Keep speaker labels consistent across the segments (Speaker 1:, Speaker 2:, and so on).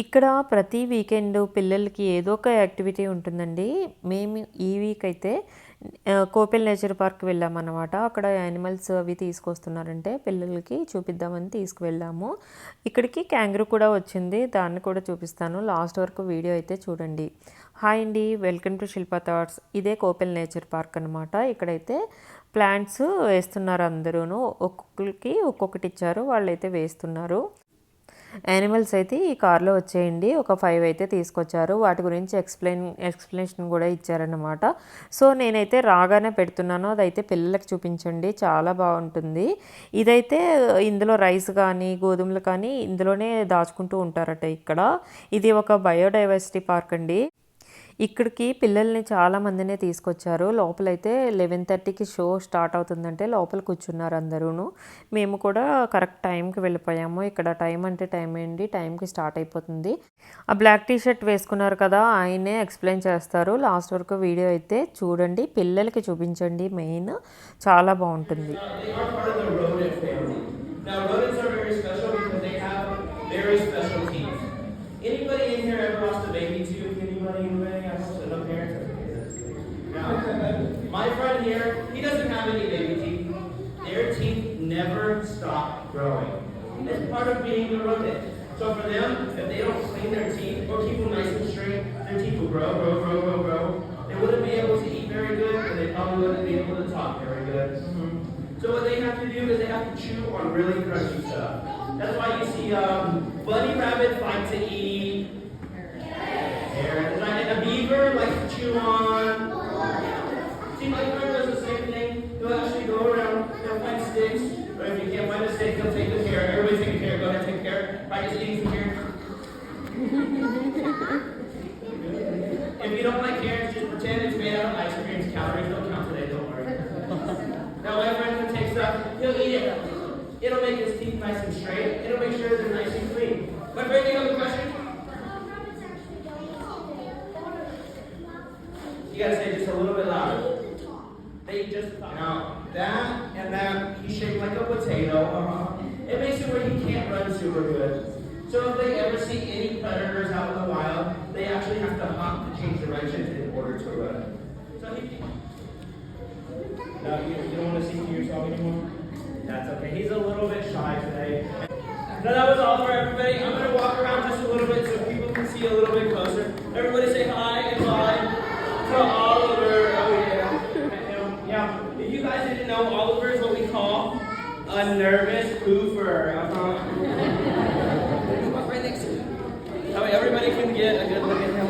Speaker 1: ఇక్కడ ప్రతి వీకెండ్ పిల్లలకి ఏదో ఒక యాక్టివిటీ ఉంటుందండి. మేము ఈ వీక్ అయితే కోపెల్ నేచర్ పార్క్‌కి వెళ్ళామన్నమాట. అక్కడ యానిమల్స్ అవి తీసుకొస్తున్నారంటే పిల్లలకి చూపిద్దామని తీసుకువెళ్ళాము. ఇక్కడికి క్యాంగరూ కూడా వచ్చింది. దాన్ని కూడా చూపిస్తాను. లాస్ట్ వరకు వీడియో అయితే చూడండి. హాయ్ అండి, వెల్కమ్ టు శిల్పా థాట్స్. ఇదే కోపెల్ నేచర్ పార్క్ అనమాట. ఇక్కడైతే ప్లాంట్స్ వేస్తున్నారు అందరూను. ఒక్కొక్కరికి ఒక్కొక్కటి ఇచ్చారు. వాళ్ళైతే వేస్తున్నారు. యానిమల్స్ అయితే ఈ కార్లో వచ్చేయండి. ఒక 5 అయితే తీసుకొచ్చారు. వాటి గురించి ఎక్స్ప్లెనేషన్ కూడా ఇచ్చారన్నమాట. సో నేనైతే రాగానే పెడుతున్నాను. అదైతే పిల్లలకు చూపించండి, చాలా బాగుంటుంది. ఇదైతే ఇందులో రైస్ కానీ గోధుమలు కానీ ఇందులోనే దాచుకుంటూ ఉంటారట ఇక్కడ. ఇది ఒక బయోడైవర్సిటీ పార్క్ అండి. ఇక్కడికి పిల్లల్ని చాలామందినే తీసుకొచ్చారు. లోపలైతే 11:30కి షో స్టార్ట్ అవుతుందంటే లోపల కూర్చున్నారు అందరూను. మేము కూడా కరెక్ట్ టైంకి వెళ్ళిపోయాము. ఇక్కడ టైం అంటే టైం ఏంటి, టైంకి స్టార్ట్ అయిపోతుంది. ఆ బ్లాక్ టీ షర్ట్ వేసుకున్నారు కదా, ఆయనే ఎక్స్ప్లెయిన్ చేస్తారు. లాస్ట్ వరకు వీడియో అయితే చూడండి, పిల్లలకి చూపించండి. మెయిన్ చాలా బాగుంటుంది.
Speaker 2: Anybody in here ever lost a baby tooth? Anybody? I hope so. No parents. No. My friend here, he doesn't have any baby teeth. Their teeth never stop growing. It's part of being a rodent. So for them, if they don't clean their teeth or keep them nice and straight, their teeth will grow. They wouldn't be able to eat very good, and they probably wouldn't be able to talk very good. So what they have to do is they have to chew on really crunchy stuff. That's why you see bunny rabbit like to eat. And a beaver likes to chew on. See, my friend does the same thing. He'll actually go around, he'll find sticks, or if you can't find a stick, he'll take the carrot. Everybody take a carrot. Go ahead, take a carrot. Practice eating some carrots. If you don't like carrots, just pretend it's made out of ice cream. Calories don't count today, don't worry. Now my friend will take stuff, he'll eat it. It'll make his teeth nice and straight. It'll make sure they're nice and clean. My friend, you have a question? You gotta say just a little bit louder. They just now that and that he's shaped like a potato. It makes it where he can't run super good. So if they ever see any predators out in the wild, they actually have to hop to change directions in order to run. So he. No, you don't want to sing to yourself anymore. That's okay. He's a little bit shy today. Now that was all for everybody. I'm gonna walk around just a little bit so people can see a little bit closer. Everybody say hi and bye. To Oliver, oh yeah. If you guys didn't know, Oliver is what we call a nervous pooper. Right next to him. That way everybody can get a good look at him.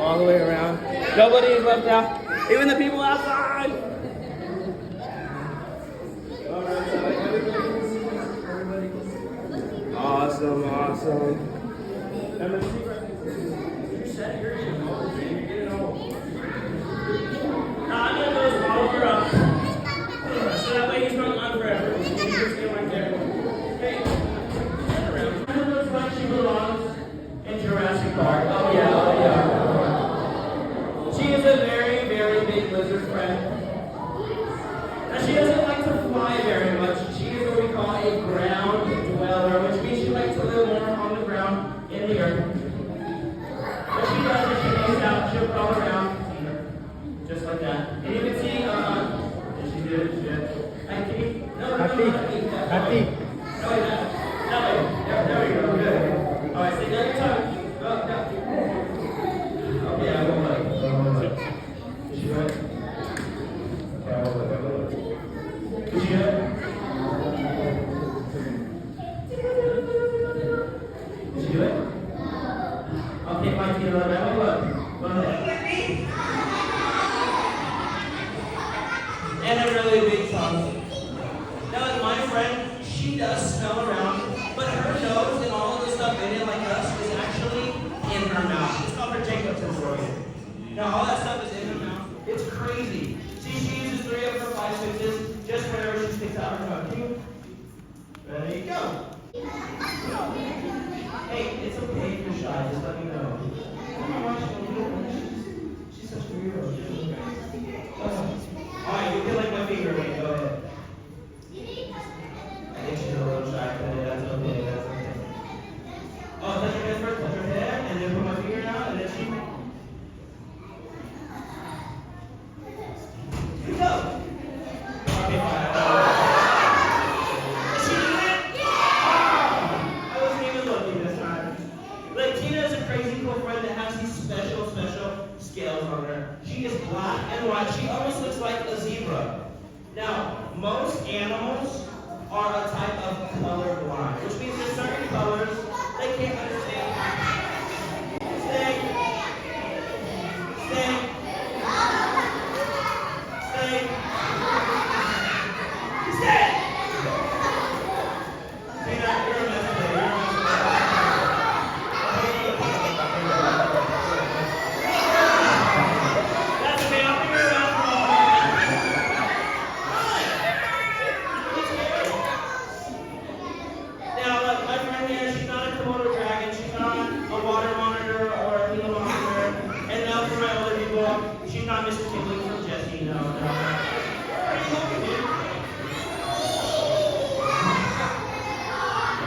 Speaker 2: All the way around. Nobody is left out, even the people outside. All right, so everybody can see. Awesome. Now let's see right next to you. You said you're in. I'm gonna go Oliver up. So that way he's not on forever. You can just stay right there. Hey, turn around. It looks like she belongs in Jurassic Park. Oh yeah. She is a very, very big lizard friend. Now she doesn't like to fly very much. She is what we call a ground dweller, which means she likes to live more on the ground in the earth. What she does is she goes out, she'll crawl around. Just like that. And you can see, she's good. Happy. No, Happy. No, wait, there we go. Good. All right, stay down your tongue. Go, down. Okay, I won't let you. Is she good? Okay, I won't let you. Is she good? Is she good? Okay, my team, let me look. Go ahead. And a really big tongue. Now, my friend, she does smell around, but her nose and all of the stuff in it, like us, is actually in her mouth. It's called her Jacobson's organ. Now, all that stuff is in her mouth. It's crazy. See, she uses 3 of her 5 senses just whenever she sticks out her tongue. Ready, go. Hey, it's okay if you're shy. Just let me know. She's such a weirdo. Alright, you can like my finger. Wait, go ahead. I think she's a little shy today. That's okay. can't understand. Stay. Stay. Stay. Stay. Tina, you're a mess today. You're a mess today. That's okay. I'll figure it out tomorrow. Now, look, my friend here, she's not a Komodo dragon. She's not a water monitor or a Gila monitor. And now for my older people, she's not Mr. Tibbling from Jesse. No, no. Where are you looking, dude?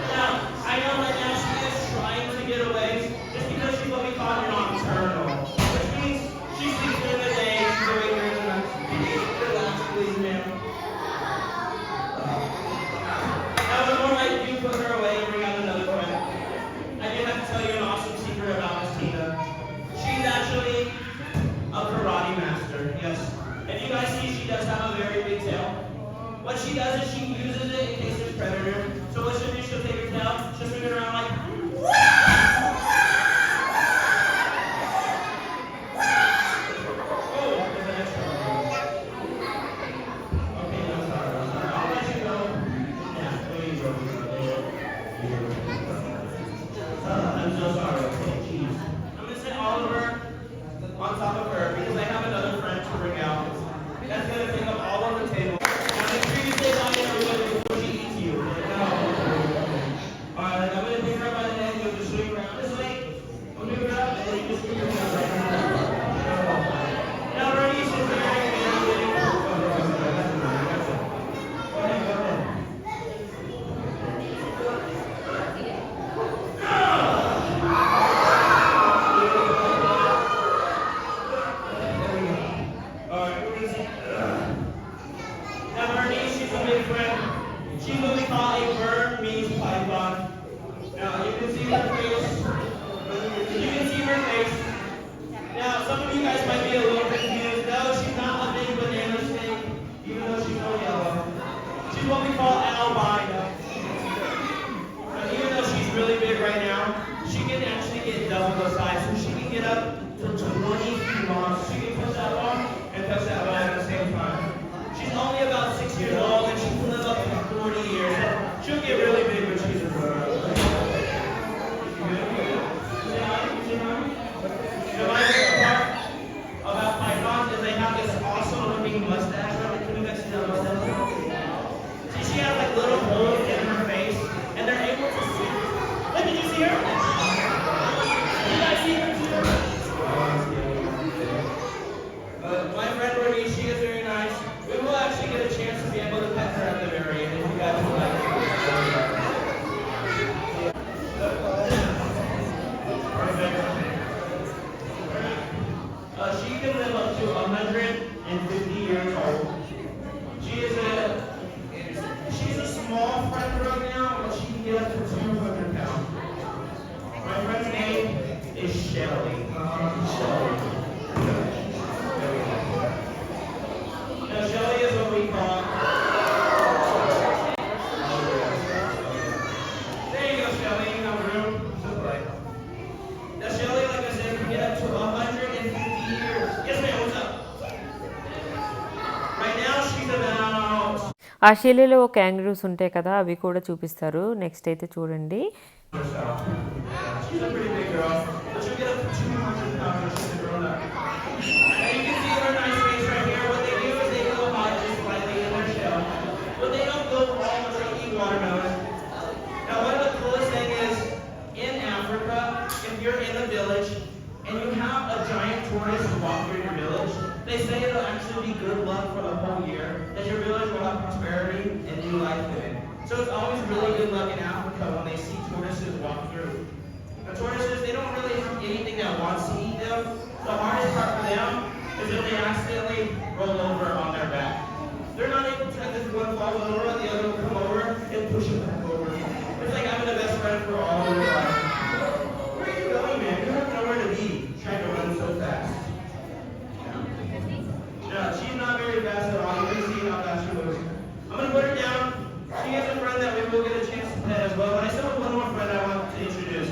Speaker 2: Now, I know right now she is trying to get away just because she's what we call nocturnal. Which means she sleeps during the day, she's awake during the night. Relax, please, ma'am. Now, before I do put her away and bring out another friend, I do have to tell you an awesome secret about Miss Tina. She's actually a karate master, yes. And you guys see she does have a very big tail. What she does is she uses it in case there's predators. So what she'll do, she'll take her tail, she'll swing it around like, oh, there's an extra one. Okay, I'm sorry. I'll let you go. Yeah, there you go. I'm so sorry. Okay, jeez. I'm gonna sit Oliver on top of her because I have another friend to bring out. That's gonna take up all of the table. Now make sure you say bye to everybody before she eats you. Alright, I'm gonna pick her up by the neck and just swing around this way. I'll move her up and then you just swing her around. Now Bernie, she's very Go ahead, go ahead. Alright, we're gonna see. Now Bernice, she's a big friend. She's what we call a Burmese python. Now you can see her face. You can see her face. Now some of you guys might be a little confused. No, she's not a big banana snake, even though she's so yellow. She's what we call albino. Now even though she's really big right now, she can actually get double the size. So she can get up to 20 feet long. So she can push that long and touch that long at the same time. She's only about 6 years old and she can live up to 40 years. So she'll get really big when she's a grown up. The my favorite part about pythons is they have this awesome looking mustache. Can you guys see that mustache? See, she has like little holes in her face and they're able to see. Look, did you see her? Did you guys see her too? My friend Bernice, she is very nice. We will actually get a chance to be able to pet her at the very end if you guys would like to. Perfect. She can live up to 150 years old. She's a small friend right now, but she can get up to 200 pounds. My friend's name is Shelly. Shelly. Now Shelly is what we call. There you go, Shelly. You have room to play. Now Shelly, like I said, can get up to 150 years. Yes, ma'am. What's up? Right now she's about.
Speaker 1: ఆస్ట్రేలియాలో క్యాంగరూస్ ఉంటాయి కదా, అవి కూడా చూపిస్తారు. Next అయితే చూడండి.
Speaker 2: She's a pretty big girl, but she'll get up to 200 pounds when she's a grown up. And you can see her nice face right here. What they do is they go hide just slightly in their shell, but they don't go all the way to eat watermelon. Now, one of the coolest thing is in Africa, if you're in a village and you have a giant tortoise walk through your village, they say it'll actually be good luck for the whole year, that your village will have prosperity and new life in it. So it's always really good luck in Africa when they see tortoises walk through. The tortoises, they don't really have anything that wants to eat them. The hardest part for them is if they accidentally roll over on their back. They're not able to, if one falls over, the other will come over and push it back over. It's like having a best friend for all of your life. Where are you going, man? You have nowhere to be trying to run so fast. Yeah, she's not very fast at all. You can see how fast she moves. I'm going to put her down. She has a friend that we will get a chance to pet as well. But I still have one more friend I want to introduce.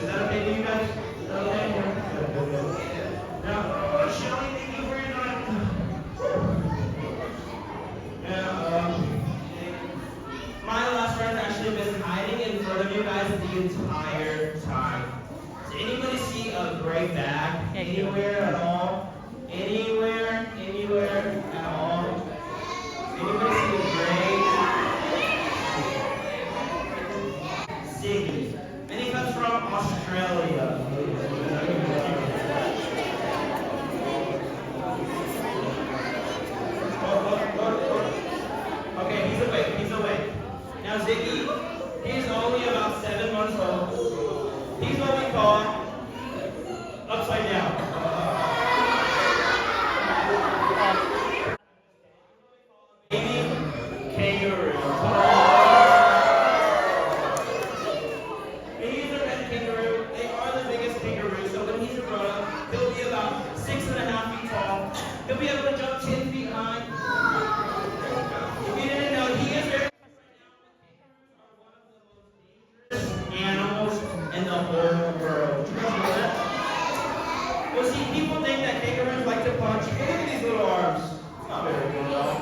Speaker 2: gray bag anywhere at all? Anywhere at all? Anybody see the gray? Ziggy. And he comes from Australia. Okay, he's awake. Now Ziggy, he's only about 7 months old. He's what we call upside down. Baby kangaroo. He's a red kangaroo. They are the biggest kangaroo. So when he's a grown-up, he'll be about 6.5 feet tall. He'll be able to jump 10 feet high. If you didn't know, he is very animals in the whole world. Did you know that? Well, see, people think that kangaroos like to punch. Look at these little arms. It's not very good at all.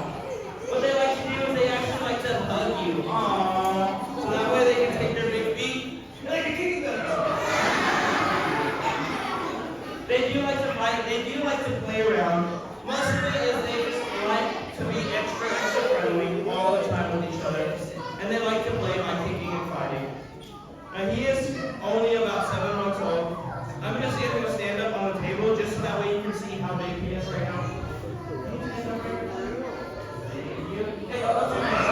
Speaker 2: What they like to do is they actually like to hug you. Aww. So that way they can take their big feet and they can kick them. They do like to fight. They do like to play around. Most of it is they just like to be extra friendly all the time with each other. And they like to play by kicking and fighting. Now he is only about 7 months old. I'm going to see if he'll stand up on the table just so that way you can see how big he is right now. Hey, what's your name?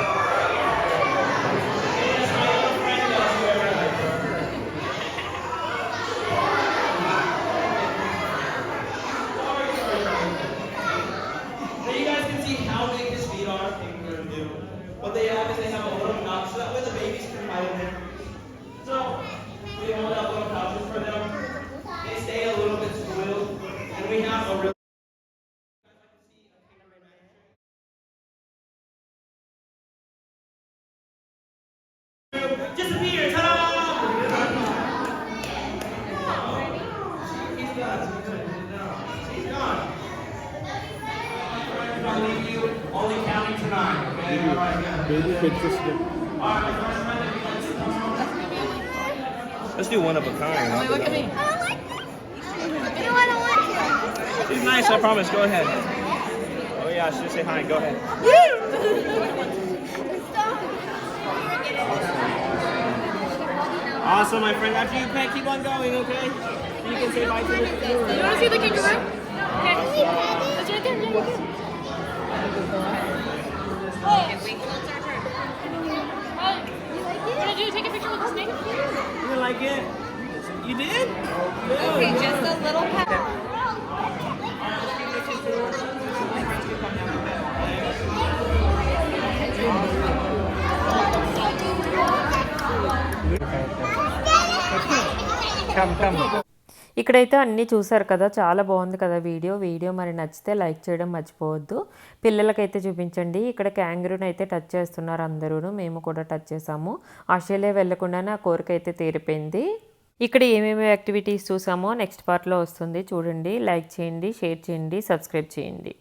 Speaker 2: Hey, that's my little friend down here. Sorry. Now you guys can see how big his feet are. Kangaroos do. What they have is they have a little pouch so that way the babies can hide in there. So, we hold out little pouches for them. They stay a little bit spoiled. And we have a really disappear! Ta-da! He's gone. He's gone. I'm going to leave you only counting to 9. Okay? All right, yeah.
Speaker 3: Baby pictures.
Speaker 2: All right, my first friend, if you'd like to come on.
Speaker 3: Let's do one of a kind. Huh?
Speaker 4: Look at me. I don't want to.
Speaker 3: She's nice, I promise. Go ahead. Oh yeah, she'll say hi. Go ahead. Awesome, my friend. After you pet, keep on going, okay? You can say bye to the
Speaker 4: You want to see the kangaroo? Okay. That's right there. Yeah, what did you take a picture with the snake?
Speaker 3: You didn't like it? You did?
Speaker 4: Okay, just a little pet.
Speaker 3: Come.
Speaker 1: ఇక్కడైతే అన్నీ చూసారు కదా, చాలా బాగుంది కదా video మరి నచ్చితే like చేయడం మర్చిపోవద్దు. పిల్లలకైతే చూపించండి. ఇక్కడ క్యాంగరూని అయితే టచ్ చేస్తున్నారు అందరూ, మేము కూడా టచ్ చేసాము. ఆస్ట్రేలియా వెళ్ళకుండానే ఆ కోరిక అయితే తీరిపోయింది. ఇక్కడ ఏమేమి యాక్టివిటీస్ చూసామో నెక్స్ట్ పార్ట్లో వస్తుంది చూడండి. లైక్ చేయండి, షేర్ చేయండి, సబ్స్క్రైబ్ చేయండి.